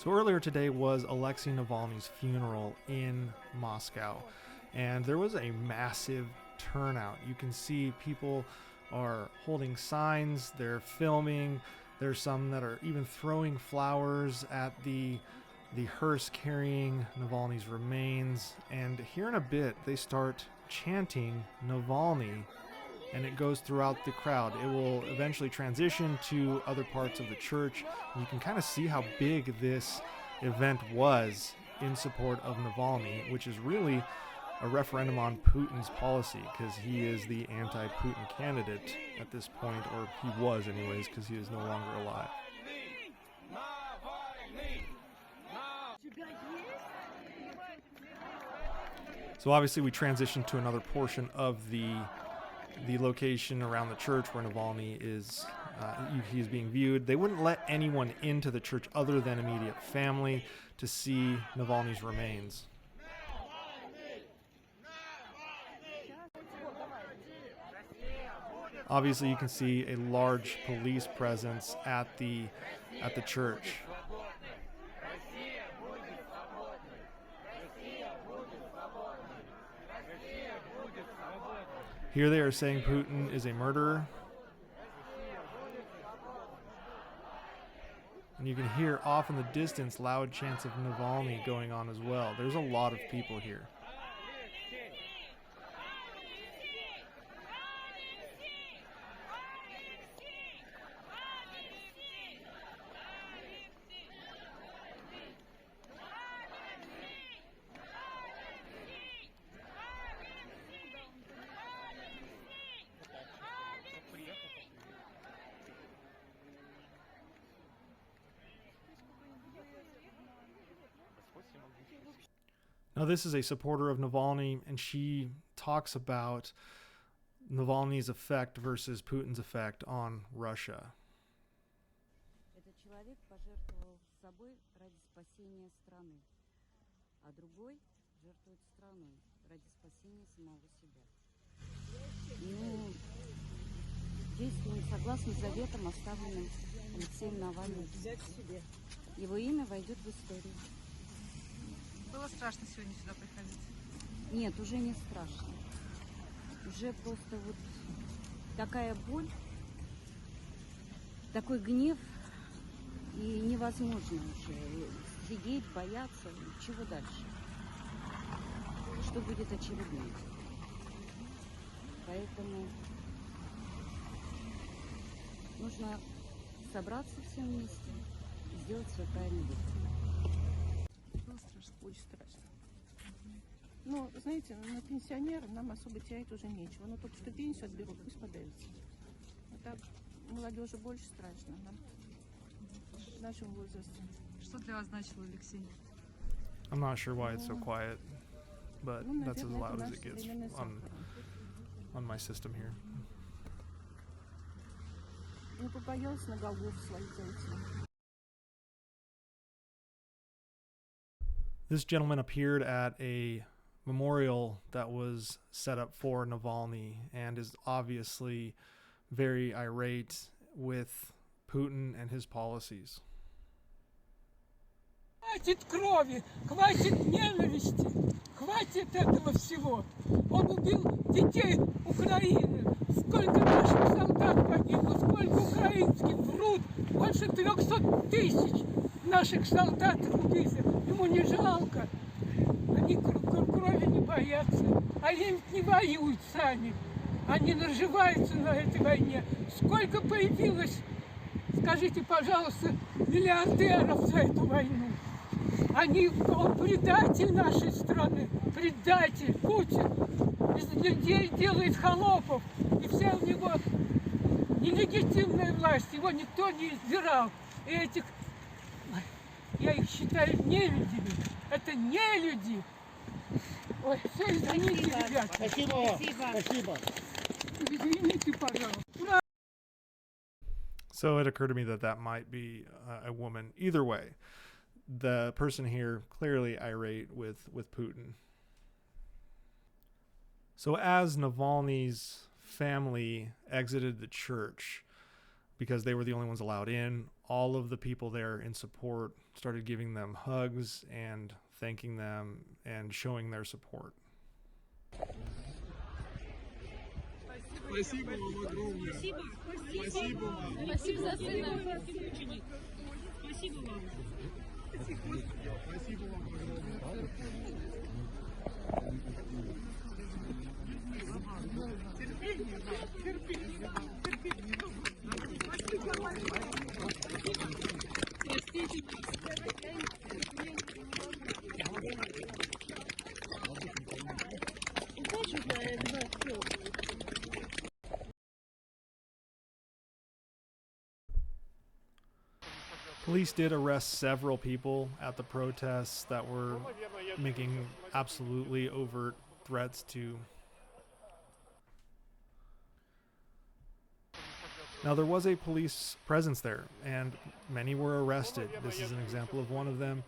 So earlier today was Alexei Navalny's funeral in Moscow, and there was a massive turnout. You can see people are holding signs, they're filming, there's some that are even throwing flowers at the hearse carrying Navalny's remains, and here in a bit they start chanting Navalny, and it goes throughout the crowd. It will eventually transition to other parts of the church. You can kind of see how big this event was in support of Navalny, which is really a referendum on Putin's policy, because he is the anti-Putin candidate at this point, or he was anyways, because he is no longer alive. So obviously we transitioned to another portion of the location around the church where Navalny is he's being viewed. They wouldn't let anyone into the church other than immediate family to see Navalny's remains. Obviously you can see a large police presence at the church. Here they are saying Putin is a murderer. And you can hear off in the distance loud chants of Navalny going on as well. There's a lot of people here. Now, this is a supporter of Navalny, and she talks about Navalny's effect versus Putin's effect on Russia. Этот человек пожертвовал собой ради спасения страны, а другой жертвует страной ради спасения самого себя. Ну, действуем согласно заветам, оставленным Алексеем Навальным. Его имя войдет в историю. Было страшно сегодня сюда приходить? Нет, уже не страшно. Уже просто вот такая боль, такой гнев, и невозможно уже сидеть, бояться. Чего дальше? Что будет очередным? Поэтому нужно собраться всем вместе и сделать свой правильный выбор. Очень страшно. Ну, знаете, на пенсионера нам особо терять уже нечего. Ну, только что пенсию отберут, пусть подавится. А так молодежи больше страшно нам в нашем возрасте. Что для вас значил Алексей? I'm not sure why it's so quiet, but that's as loud as it gets on my system here. Не побоялся на Голгофу своих зайти. This gentleman appeared at a memorial that was set up for Navalny and is obviously very irate with Putin and his policies. Хватит крови, хватит ненависти, хватит этого всего. Он убил детей Украины. Сколько наших солдат погибло, сколько украинских врут. Больше 300 тысяч наших солдат убили. Ему не жалко. Они крови не боятся. Они не воюют сами. Они наживаются на этой войне. Сколько появилось, скажите, пожалуйста, миллиардеров за эту войну. Он предатель нашей страны, предатель, Путин. Из людей делает холопов, и вся у него нелегитимная власть, его никто не избирал. И этих, я их считаю нелюдями, это не люди. Ой, все, извините, ребята. Спасибо. Спасибо. Извините, пожалуйста. So it occurred to me that might be a woman. Either way, the person here clearly irate with Putin. So as Navalny's family exited the church, because they were the only ones allowed in, all of the people there in support started giving them hugs and thanking them and showing their support. Спасибо вам огромное. Спасибо вам. Спасибо за сына. Спасибо вам. Спасибо вам огромное. Police did arrest several people at the protests that were making absolutely overt threats to. Now, there was a police presence there, and many were arrested. This is an example of one of them.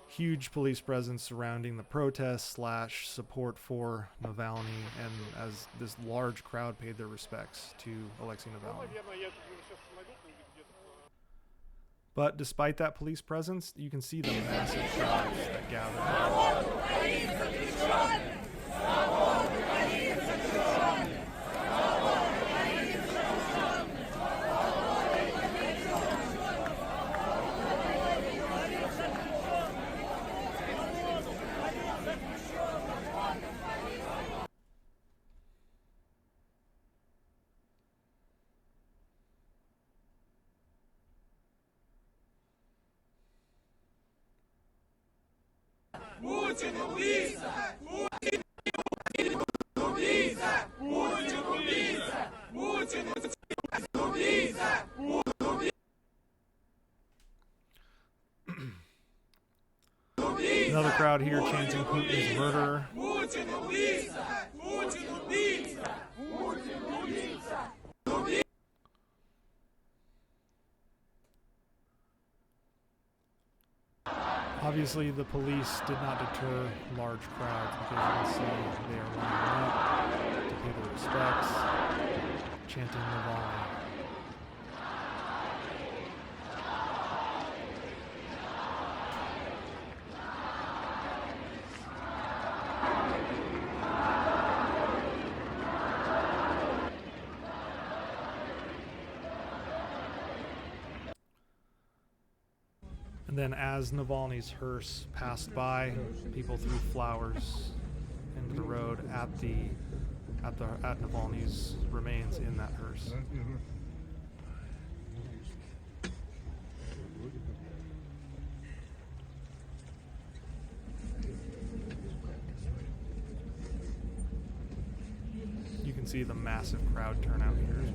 Huge police presence surrounding the protests / support for Navalny, and as this large crowd paid their respects to Alexei Navalny. But despite that police presence, you can see the massive crowds that gathered. Another crowd here chanting Putin's murderer. Obviously, the police did not deter large crowds because you can see they are lining up to pay their respects, chanting Navalny. And then as Navalny's hearse passed by, people threw flowers into the road at Navalny's remains in that hearse. You can see the massive crowd turnout here.